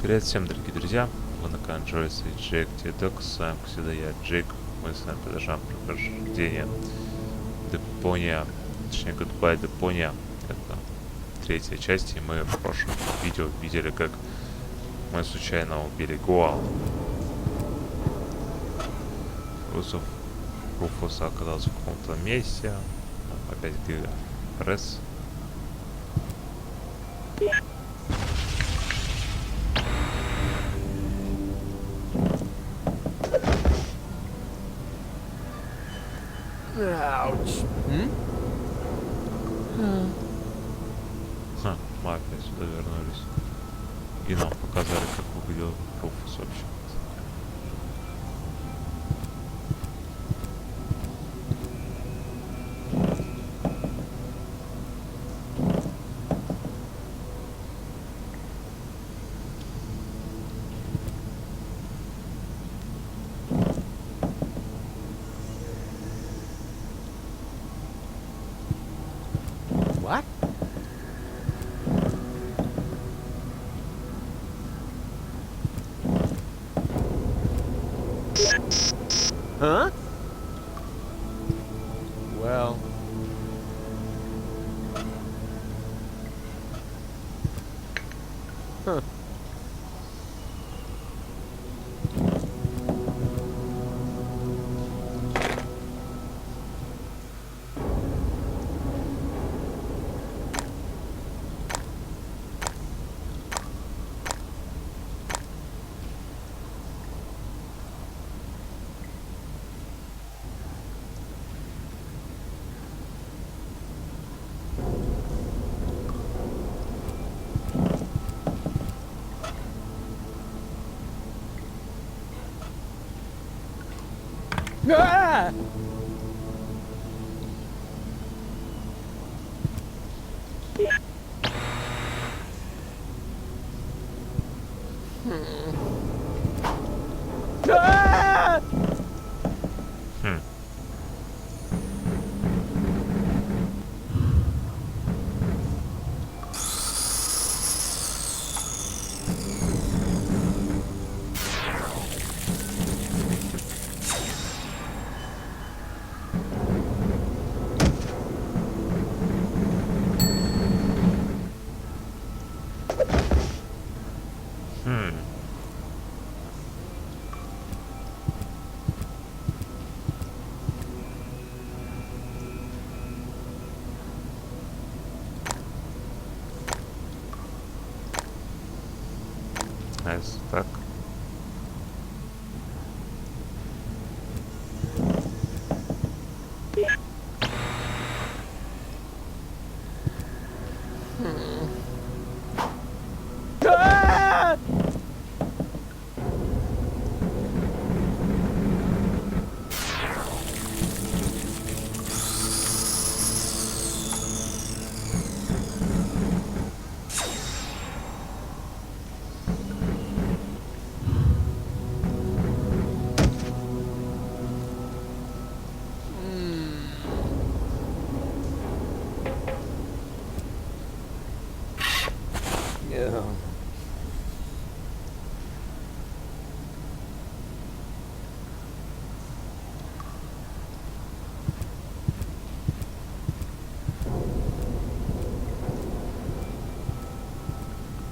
Привет всем, дорогие друзья! Вы на канале Джойса и Джек Док. С вами всегда я, Джек. Мы с вами продолжаем прохождение Deponia, точнее Goodbye Deponia. Это третья часть, и мы в прошлом видео видели, как мы случайно убили Гуал. Руфуса оказался в каком-то месте. Опять Гермес. Ouch. Ха, мы опять сюда вернулись. И нам показали, как выглядел Руфус вообще. What? Huh? Well. Huh. Ah! Ah! Хм. Хм. А если так? Ah! Yeah.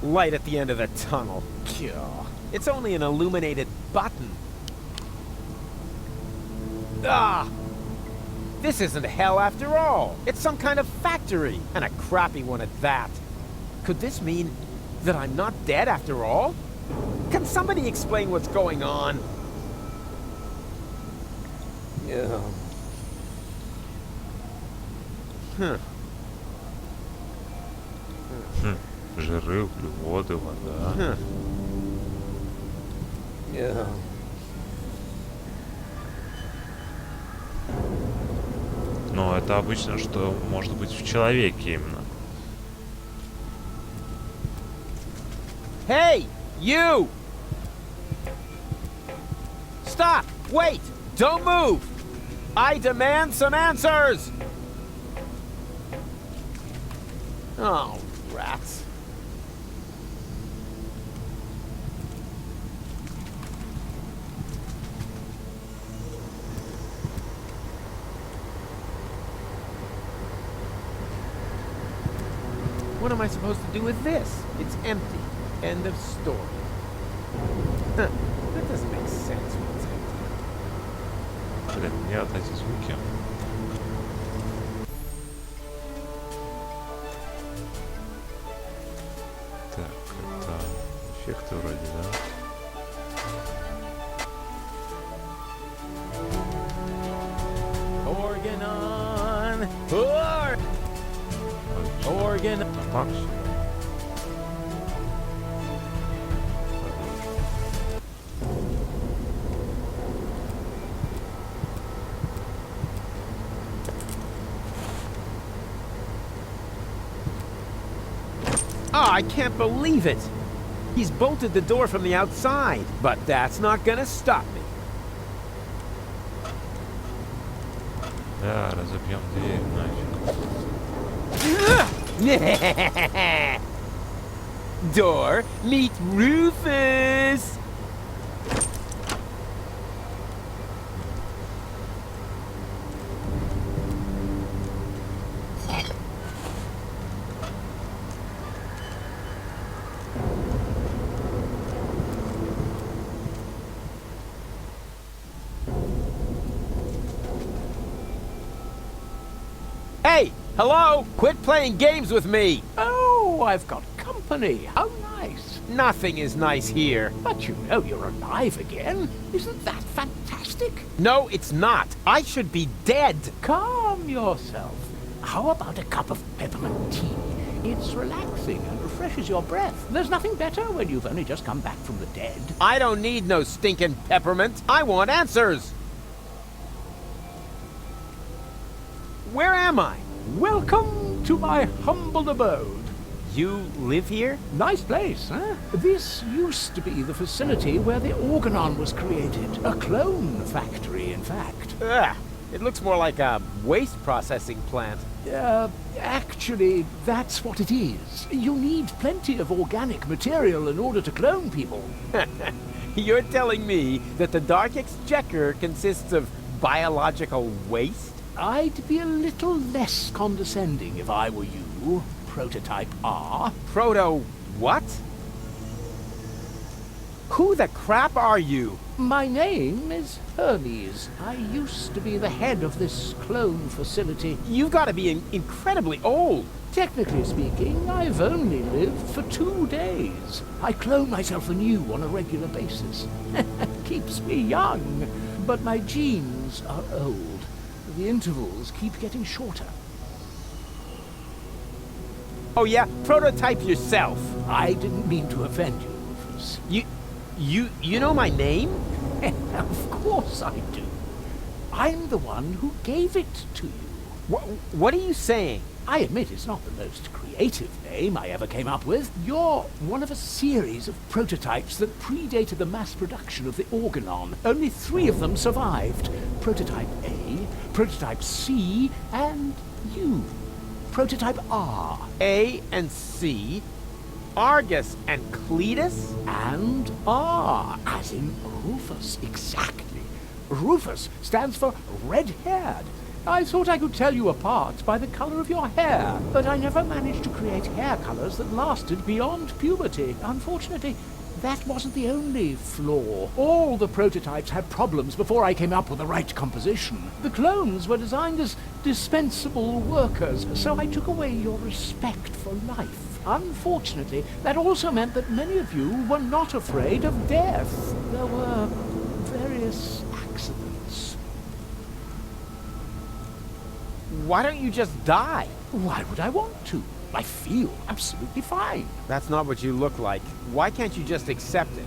Light at the end of the tunnel. Gah. It's only an illuminated button. Ah! This isn't hell after all. It's some kind of factory, and a crappy one at that. Could this mean that I'm not dead after all? Can somebody explain what's going on? Yeah. Huh. Хм. Жиры, углеводы, вода. Huh. Yeah. Но это обычно, что может быть в человеке именно. Hey, you! Stop! Wait! Don't move! I demand some answers! Oh, rats. What am I supposed to do with this? It's empty. End of story. Huh. That doesn't make sense when it's empty. Блин, мне вот эти звуки. Так, это эффекты вроде, да? Organ on! Organ На максимум. Oh, I can't believe it! He's bolted the door from the outside, but that's not gonna stop me. Да, разобьем дверь нафиг. Door, meet Rufus! Hey! Hello! Quit playing games with me! Oh, I've got company. How nice. Nothing is nice here. But you know you're alive again. Isn't that fantastic? No, it's not. I should be dead. Calm yourself. How about a cup of peppermint tea? It's relaxing and refreshes your breath. There's nothing better when you've only just come back from the dead. I don't need no stinking peppermint. I want answers. Where am I? Welcome to my humble abode. You live here? Nice place, huh? This used to be the facility where the organon was created. A clone factory, in fact. Ugh, it looks more like a waste processing plant. Actually, that's what it is. You need plenty of organic material in order to clone people. You're telling me that the Dark Exchequer consists of biological waste? I'd be a little less condescending if I were you, Prototype R. Proto what? Who the crap are you? My name is Hermes. I used to be the head of this clone facility. You've got to be incredibly old. Technically speaking, I've only lived for 2 days. I clone myself anew on a regular basis. Keeps me young, but my genes are old. The intervals keep getting shorter. Oh yeah? Prototype yourself. I didn't mean to offend you, Rufus. You know my name? Of course I do. I'm the one who gave it to you. What are you saying? I admit it's not the most creative name I ever came up with. You're one of a series of prototypes that predated the mass production of the organon. Only 3 of them survived. Prototype A, Prototype C, and you. Prototype R. A and C, Argus and Cletus? And R, as in Rufus, exactly. Rufus stands for red-haired. I thought I could tell you apart by the color of your hair, but I never managed to create hair colors that lasted beyond puberty. Unfortunately, that wasn't the only flaw. All the prototypes had problems before I came up with the right composition. The clones were designed as dispensable workers, so I took away your respect for life. Unfortunately, that also meant that many of you were not afraid of death. There were various accidents. Why don't you just die? Why would I want to? I feel absolutely fine. That's not what you look like. Why can't you just accept it?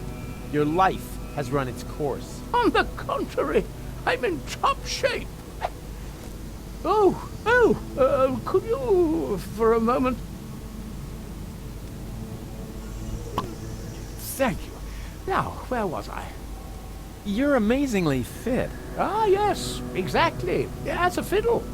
Your life has run its course. On the contrary, I'm in top shape. Could you, for a moment? Thank you. Now, where was I? You're amazingly fit. Ah, yes, exactly. As a fiddle.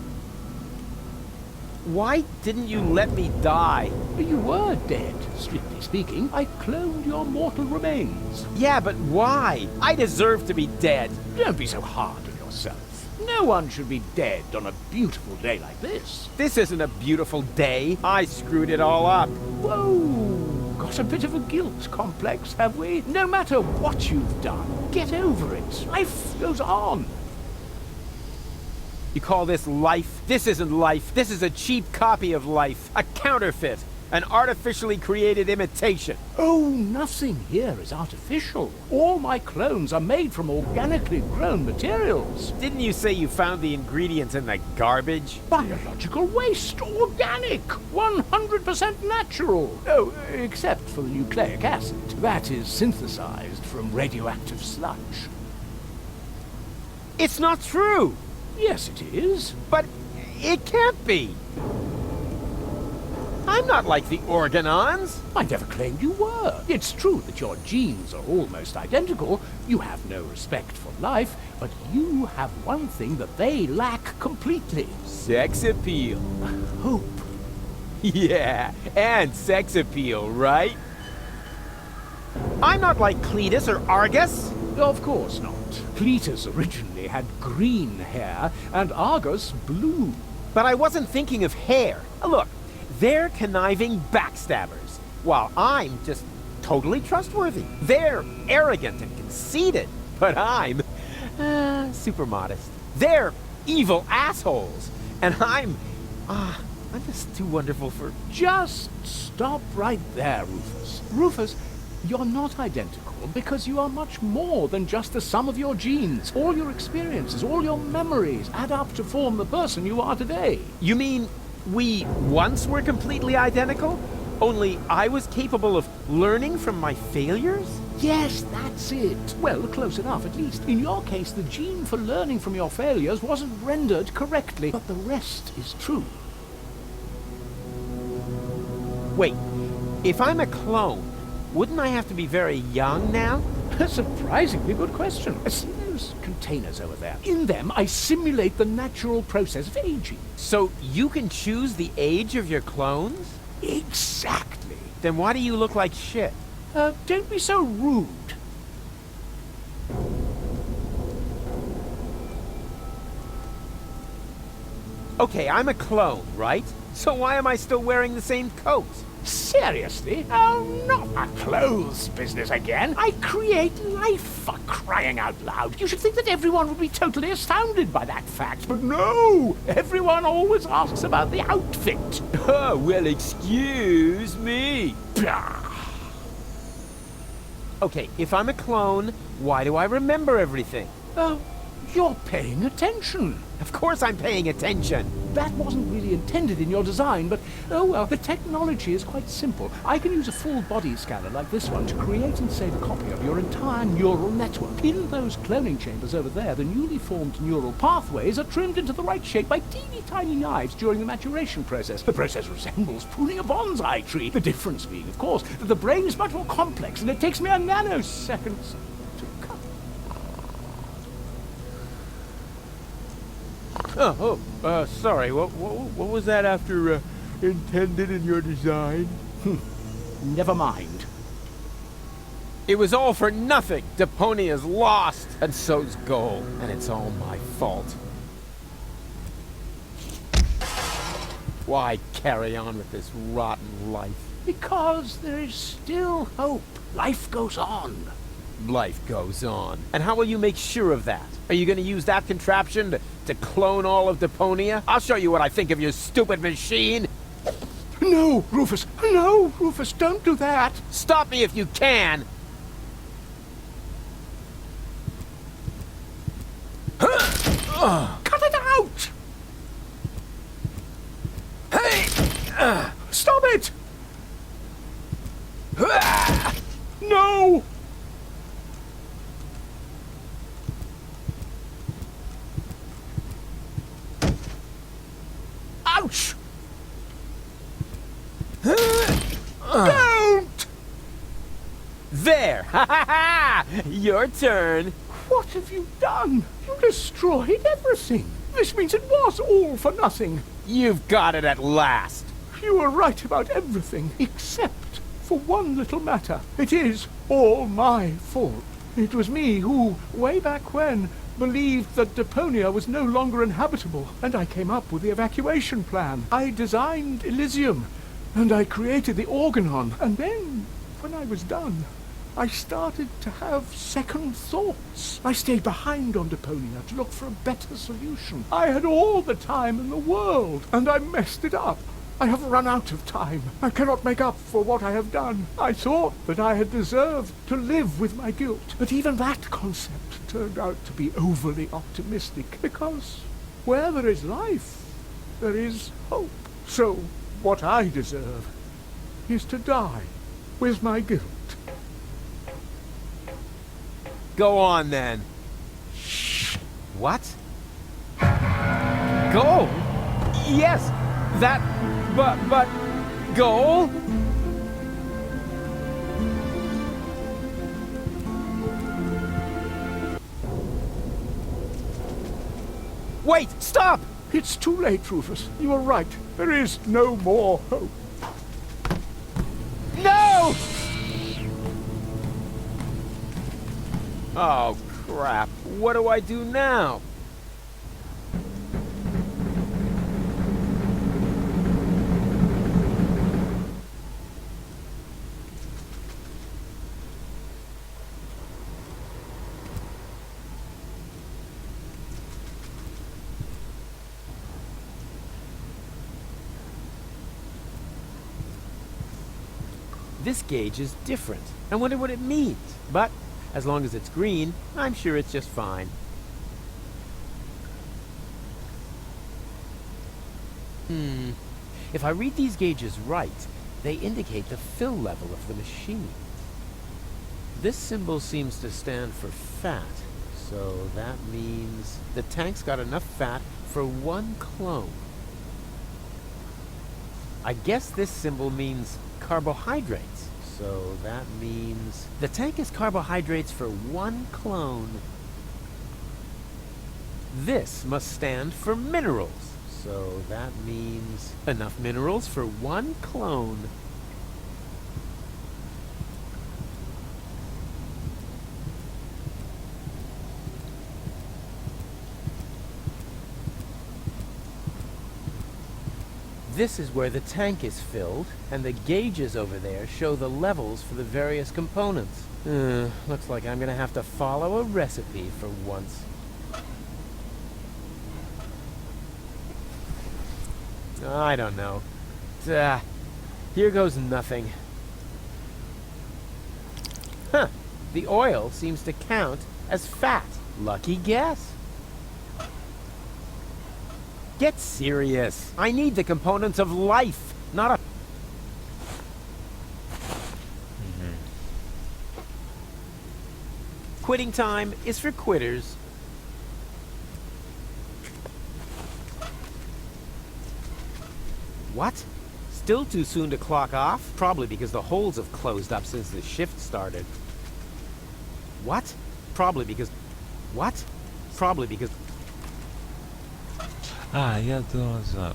Why didn't you let me die? You were dead, strictly speaking. I cloned your mortal remains. Yeah, but why? I deserve to be dead. Don't be so hard on yourself. No one should be dead on a beautiful day like this. This isn't a beautiful day. I screwed it all up. Whoa! Got a bit of a guilt complex, have we? No matter what you've done, get over it. Life goes on. You call this life? This isn't life. This is a cheap copy of life. A counterfeit. An artificially created imitation. Oh, nothing here is artificial. All my clones are made from organically grown materials. Didn't you say you found the ingredients in the garbage? Biological waste, organic, 100% natural. Oh, except for the nucleic acid. That is synthesized from radioactive sludge. It's not true. Yes, it is. But it can't be. I'm not like the Organons. I never claimed you were. It's true that your genes are almost identical. You have no respect for life, but you have one thing that they lack completely. Sex appeal. Hope. Yeah, and sex appeal, right? I'm not like Cletus or Argus. Of course not. Cletus originally had green hair, and Argus blue. But I wasn't thinking of hair. Look, they're conniving backstabbers, while I'm just totally trustworthy. They're arrogant and conceited, but I'm super modest. They're evil assholes, and I'm just too wonderful for... Just stop right there, Rufus. Rufus, you're not identical because you are much more than just the sum of your genes. All your experiences, all your memories add up to form the person you are today. You mean we once were completely identical? Only I was capable of learning from my failures? Yes, that's it. Well, close enough at least. In your case, the gene for learning from your failures wasn't rendered correctly, but the rest is true. Wait, if I'm a clone, wouldn't I have to be very young now? A surprisingly good question. See those containers over there? In them, I simulate the natural process of aging. So you can choose the age of your clones? Exactly. Then why do you look like shit? Don't be so rude. Okay, I'm a clone, right? So why am I still wearing the same coat? Seriously? Oh, not a clothes business again. I create life, for crying out loud. You should think that everyone would be totally astounded by that fact. But no! Everyone always asks about the outfit. Oh, well, excuse me. Okay, if I'm a clone, why do I remember everything? Oh, you're paying attention. Of course I'm paying attention. That wasn't really intended in your design, but oh well, the technology is quite simple. I can use a full body scanner like this one to create and save a copy of your entire neural network. In those cloning chambers over there, the newly formed neural pathways are trimmed into the right shape by teeny tiny knives during the maturation process. The process resembles pruning a bonsai tree. The difference being, of course, that the brain is much more complex and it takes me a nanosecond to cut. Sorry, what was that after intended in your design? Never mind. It was all for nothing. Deponia's lost, and so's gold, and it's all my fault. Why carry on with this rotten life? Because there is still hope. Life goes on. Life goes on. And how will you make sure of that? Are you going to use that contraption to clone all of Deponia? I'll show you what I think of your stupid machine. No, Rufus. No, Rufus, don't do that. Stop me if you can. Cut it out! Hey! Stop it! No! Ouch! Don't! There! Ha ha ha! Your turn. What have you done? You destroyed everything. This means it was all for nothing. You've got it at last. You were right about everything, except for one little matter. It is all my fault. It was me who, way back when, believed that Deponia was no longer inhabitable, and I came up with the evacuation plan. I designed Elysium, and I created the Organon, and then, when I was done, I started to have second thoughts. I stayed behind on Deponia to look for a better solution. I had all the time in the world, and I messed it up. I have run out of time. I cannot make up for what I have done. I thought that I had deserved to live with my guilt, but even that concept turned out to be overly optimistic, because where there is life, there is hope. So what I deserve is to die with my guilt. Go on, then. What? Goal? Yes, that... but... goal? Wait! Stop! It's too late, Rufus. You are right. There is no more hope. No! Oh, crap. What do I do now? This gauge is different. I wonder what it means. But as long as it's green, I'm sure it's just fine. If I read these gauges right, they indicate the fill level of the machine. This symbol seems to stand for fat, so that means the tank's got enough fat for one clone. I guess this symbol means carbohydrates, so that means the tank has carbohydrates for one clone. This must stand for minerals, so that means enough minerals for one clone. This is where the tank is filled, and the gauges over there show the levels for the various components. Looks like I'm gonna have to follow a recipe for once. I don't know. Here goes nothing. Huh. The oil seems to count as fat. Lucky guess. Get serious. I need the components of life, not a... Quitting time is for quitters. What? Still too soon to clock off? Probably because the holes have closed up since the shift started. What? Probably because... What? Probably because... А, я думал, знаю.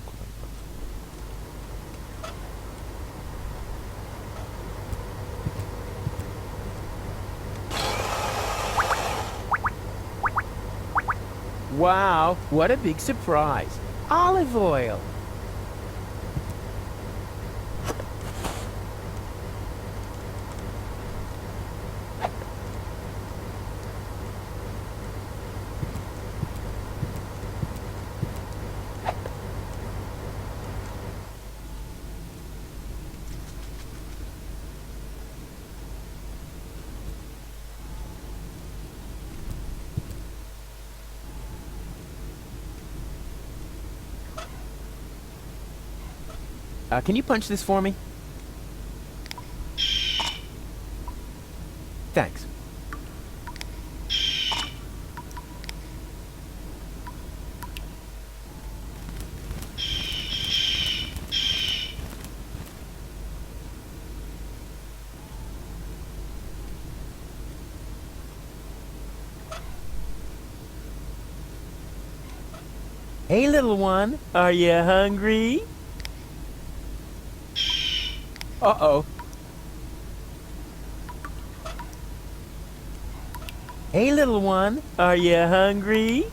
Wow, what a big surprise. Olive oil. Can you punch this for me? Thanks. Hey, little one, are you hungry? Uh-oh. Hey, little one, are you hungry?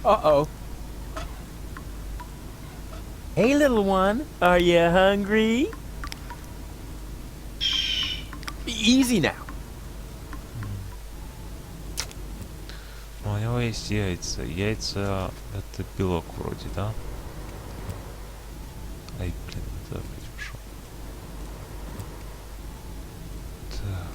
Uh-oh. Hey, little one, are you hungry? Easy now. Ну, у него есть яйца. Яйца это белок вроде, да? Ай, блин, это опять пошел. Так.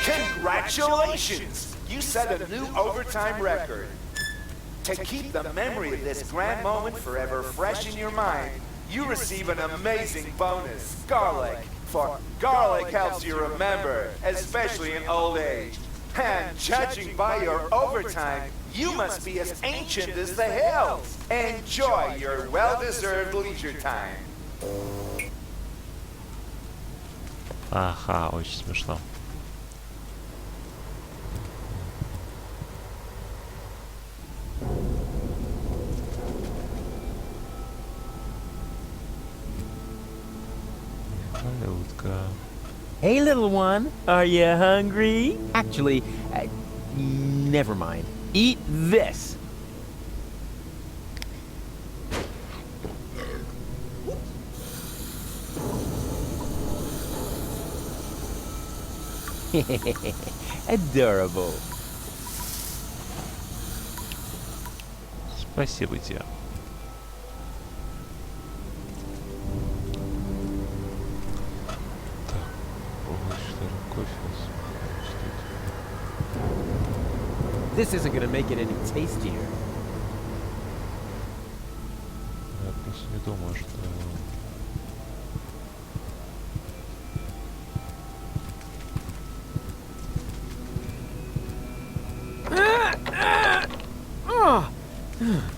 Congratulations! You set a new overtime record. To keep the memory of this grand moment forever fresh in your mind, you receive an amazing bonus, garlic. For garlic helps you remember, especially in old age. And judging by your overtime, you must be as ancient as the hills. Enjoy your well-deserved leisure time. Ага, очень смешно. Малютка. Hey, little one, are you hungry? Actually, never mind. Eat this. Adorable. Спасибо тебе. Так, что ли, кофе. This isn't gonna make it any tastier. Я просто не думаю, что... Oh,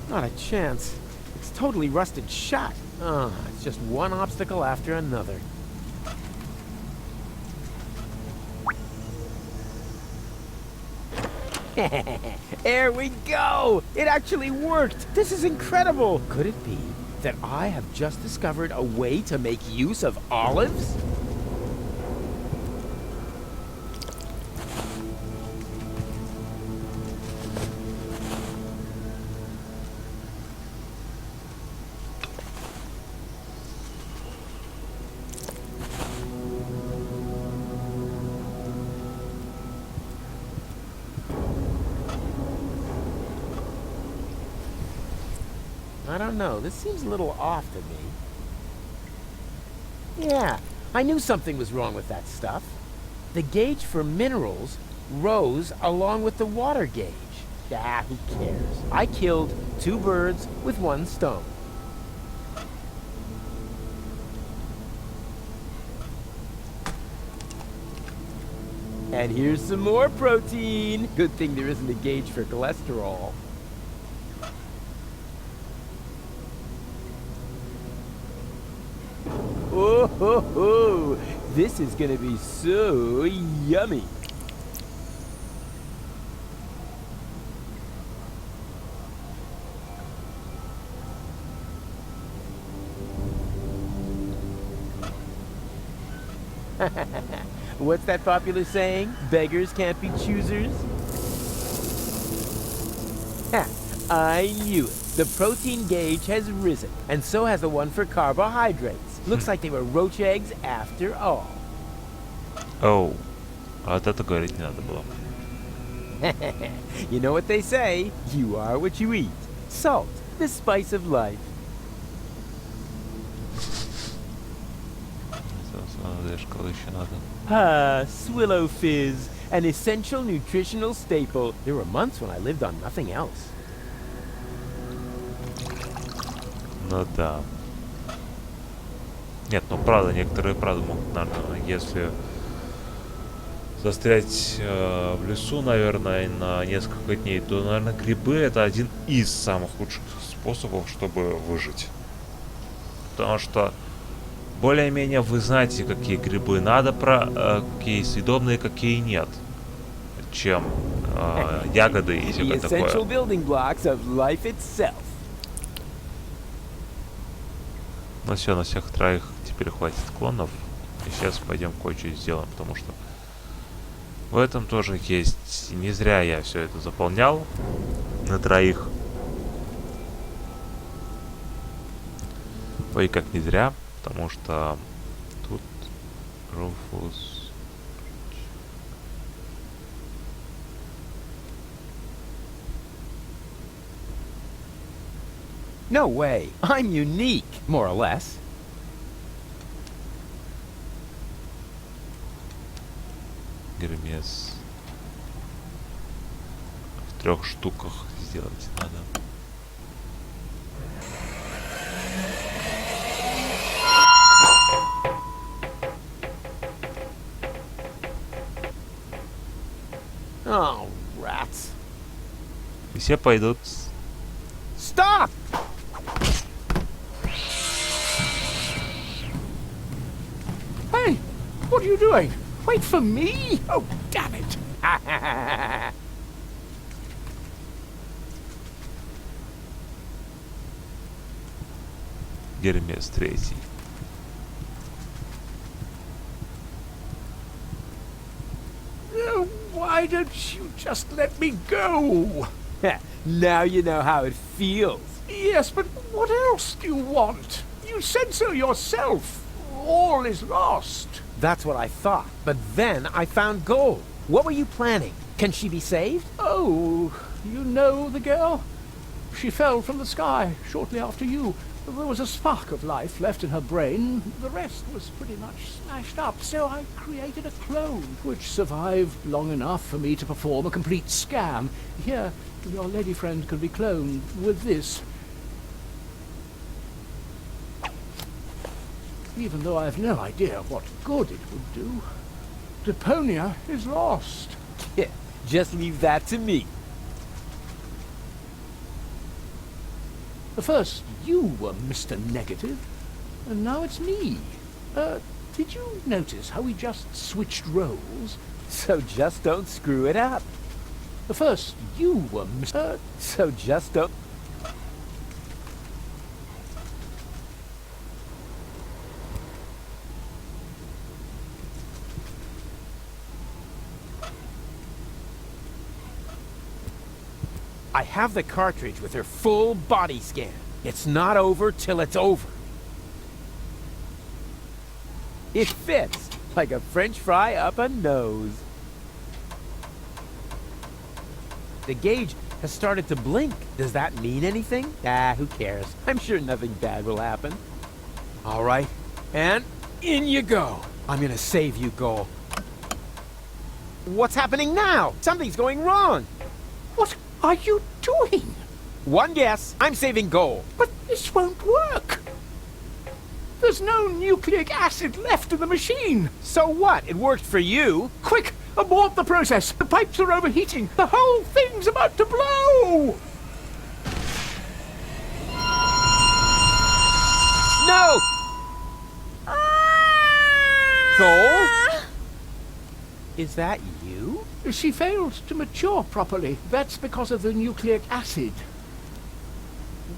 not a chance. It's totally rusted shut. It's just one obstacle after another. There we go! It actually worked! This is incredible! Could it be that I have just discovered a way to make use of olives? I don't know. This seems a little off to me. Yeah, I knew something was wrong with that stuff. The gauge for minerals rose along with the water gauge. Ah, who cares? I killed 2 birds with 1 stone. And here's some more protein. Good thing there isn't a gauge for cholesterol. Oh ho ho! This is gonna be so yummy. What's that popular saying? Beggars can't be choosers? Ha! I knew it. The protein gauge has risen, and so has the one for carbohydrates. Looks like they were roach eggs after all. Оу. А вот это говорить не надо было. You know what they say? You are what you eat. Salt, the spice of life. До школы еще надо. Ah, Swillow Fizz, an essential nutritional staple. There were months when I lived on nothing else. Ну да. Нет, ну правда, некоторые правда могут, наверное, если застрять в лесу, наверное, на несколько дней, то, наверное, грибы это один из самых лучших способов, чтобы выжить. Потому что более-менее вы знаете, какие грибы надо, какие съедобные, какие нет. чем ягоды и The всякое essential такое. building blocks of life itself. Ну все, на всех троих теперь хватит клонов. И сейчас пойдем кое-что сделаем, потому что в этом тоже есть... Не зря я все это заполнял на троих. Ой, как не зря, потому что тут Руфус... No way. I'm unique, more or less. Гермес. В 3 штуках сделать надо. Oh, rats. И все пойдут... Stop! Hey, what are you doing? Wait for me? Oh, damn it. Гермес 3. Oh, why don't you just let me go? Now you know how it feels. Yes, but what else do you want? You said so yourself. All is lost. That's what I thought. But then I found gold. What were you planning? Can she be saved? Oh, you know the girl? She fell from the sky shortly after you. There was a spark of life left in her brain. The rest was pretty much smashed up, so I created a clone, which survived long enough for me to perform a complete scan. Here, your lady friend can be cloned with this. Even though I have no idea what good it would do. Deponia is lost. Just leave that to me. First, you were Mr. Negative, and now it's me. Did you notice how we just switched roles? So just don't screw it up. First, you were Mr. So just don't... I have the cartridge with her full body scan. It's not over till it's over. It fits like a French fry up a nose. The gauge has started to blink. Does that mean anything? Ah, who cares? I'm sure nothing bad will happen. All right, and in you go. I'm gonna save you, Goal. What's happening now? Something's going wrong. What are you doing? One guess. I'm saving Goal. But this won't work. There's no nucleic acid left in the machine. So what? It worked for you. Quick, abort the process. The pipes are overheating. The whole thing's about to blow. No! Goal? Is that you? She failed to mature properly. That's because of the nucleic acid.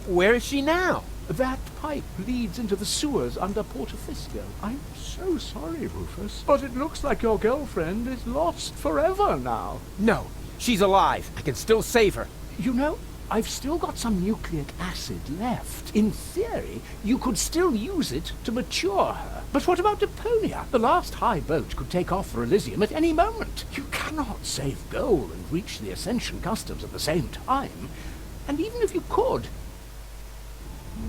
Where is she now? That pipe leads into the sewers under Portofisco. I'm so sorry, Rufus, but it looks like your girlfriend is lost forever now. No, she's alive. I can still save her. You know, I've still got some nucleic acid left. In theory, you could still use it to mature her. But what about Deponia? The last high boat could take off for Elysium at any moment. You cannot save Goal and reach the Ascension Customs at the same time. And even if you could,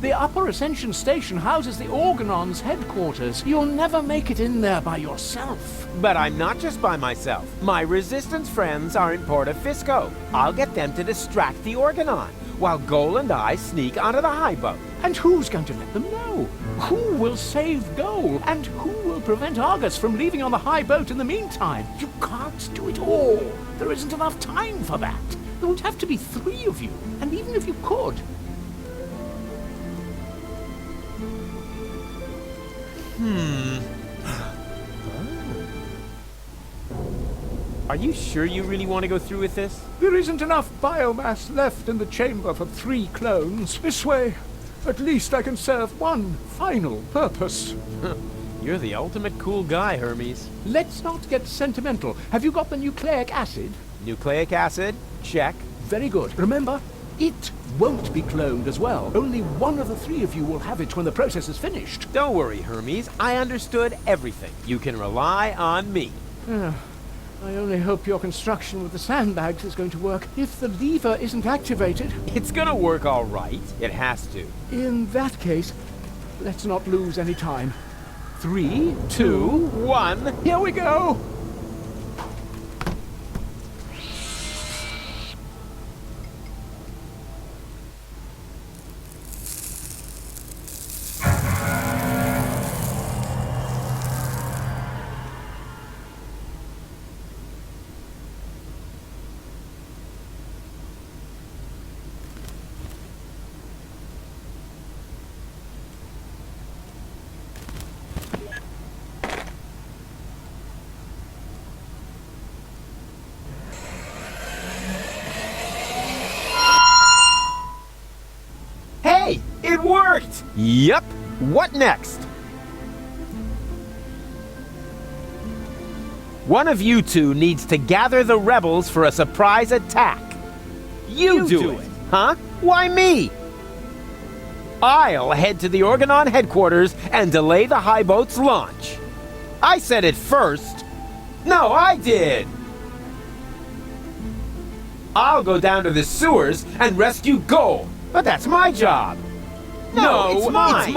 the Upper Ascension Station houses the Organon's headquarters. You'll never make it in there by yourself. But I'm not just by myself. My Resistance friends are in Portofisco. I'll get them to distract the Organon, while Goal and I sneak onto the high boat. And who's going to let them know? Who will save Goal? And who will prevent Argus from leaving on the high boat in the meantime? You can't do it all. There isn't enough time for that. There would have to be 3 of you. And even if you could... Are you sure you really want to go through with this? There isn't enough biomass left in the chamber for 3 clones. This way, at least I can serve one final purpose. You're the ultimate cool guy, Hermes. Let's not get sentimental. Have you got the nucleic acid? Nucleic acid? Check. Very good. Remember, it won't be cloned as well. Only one of the 3 of you will have it when the process is finished. Don't worry, Hermes. I understood everything. You can rely on me. I only hope your construction with the sandbags is going to work. If the lever isn't activated... It's gonna work all right. It has to. In that case, let's not lose any time. 3, 2, 1. here we go! Hey, it worked! Yup. What next? One of you 2 needs to gather the rebels for a surprise attack. You do it. Huh? Why me? I'll head to the Organon headquarters and delay the high boat's launch. I said it first. No, I did. I'll go down to the sewers and rescue Gold. But that's my job. No, it's mine.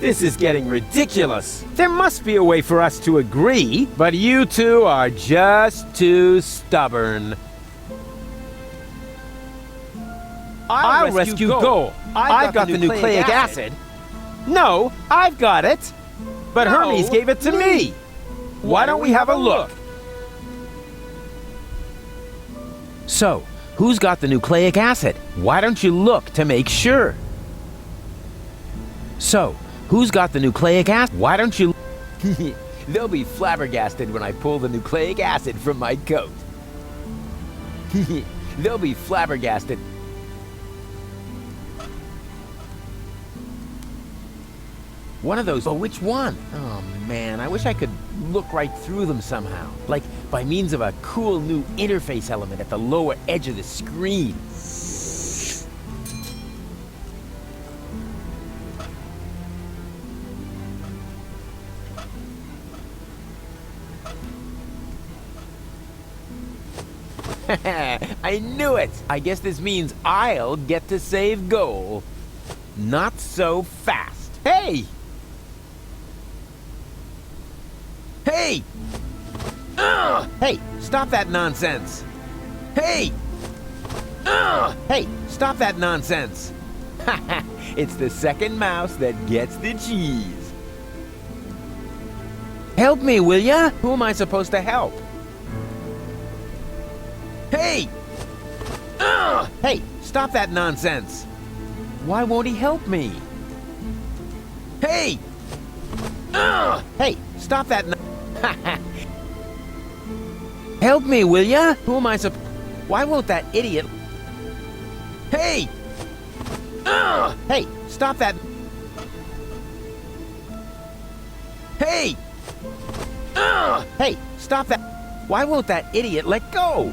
This is getting ridiculous. There must be a way for us to agree, but you 2 are just too stubborn. I'll rescue Gold. I've got the nucleic acid. No, I've got it. But Hermes gave it to me. Why don't we have a look? So, who's got the nucleic acid? Why don't you look to make sure? So, who's got the nucleic acid? Why don't you... They'll be flabbergasted when I pull the nucleic acid from my coat. They'll be flabbergasted. One of those... Oh, which one? Oh, man, I wish I could look right through them somehow. Like, by means of a cool new interface element at the lower edge of the screen. I knew it! I guess this means I'll get to save Goal. Not so fast. Hey! Hey! Hey, stop that nonsense! Hey! Hey, stop that nonsense! It's the second mouse that gets the cheese. Help me, will ya? Who am I supposed to help? Hey! Hey, stop that nonsense! Why won't he help me? Hey! Hey, stop that Help me, will ya? Who am I Why won't that idiot... Hey! Hey, stop that... Hey! Hey, stop that... Why won't that idiot let go?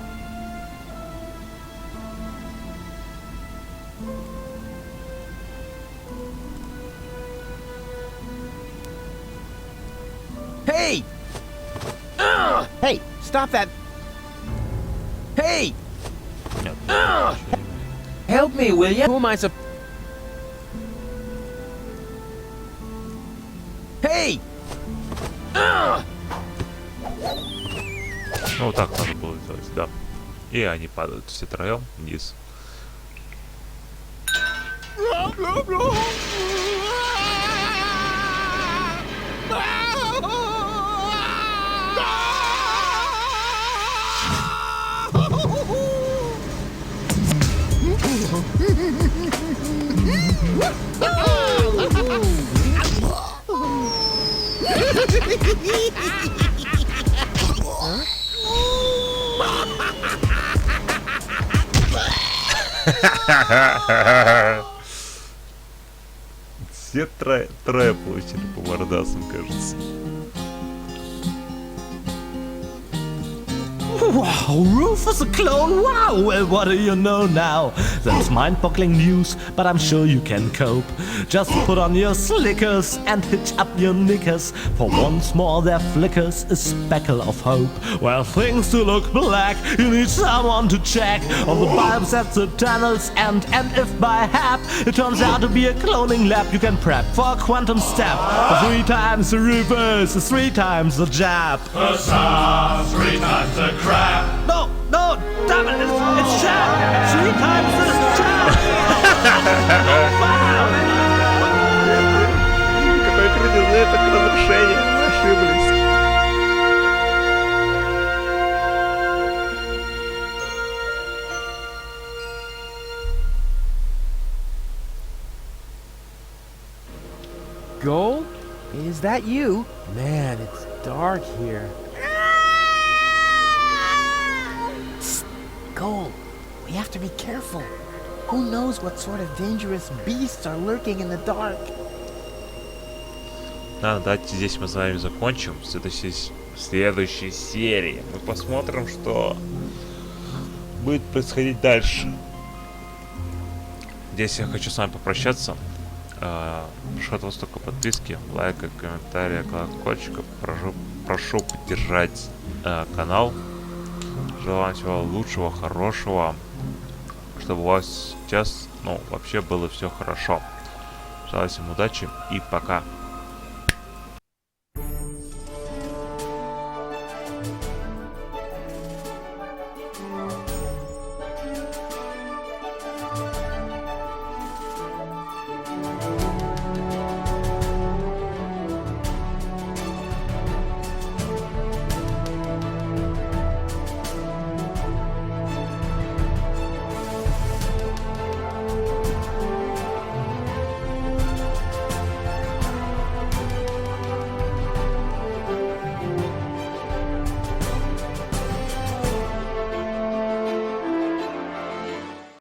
Hey! Hey, stop that... Hey! Help me, will ya? Who am I Hey! Ну, вот так надо было сделать, да. И они падают все троем вниз. Все трое получили по мордасам, кажется. Wow, Rufus a clone, wow, well what do you know now? That's mind-boggling news, but I'm sure you can cope. Just put on your slickers and hitch up your knickers, for once more there flickers a speckle of hope. Well, things do look black, you need someone to check all the bulbs at the tunnels, and if by hap it turns out to be a cloning lab, you can prep for a quantum step. For 3 times the Rufus is 3 times the jab. Huzzah! 3 times the crap! No, damn it, it's jab! 3 times the jab! Какой крутизны, это к разрушению. Ошиблись. Gold? Is that you? Man, it's dark here. Gold, we have to be careful. Who knows what sort of dangerous beasts are lurking in the dark? Давайте здесь мы с вами закончим. В следующей серии мы посмотрим, что будет происходить дальше. Здесь я хочу с вами попрощаться. Прошу от вас только подписки, лайка, комментария, колокольчика. Прошу поддержать канал. Желаю вам всего лучшего, хорошего. Чтобы у вас сейчас, вообще было все хорошо. Желаю всем удачи и пока.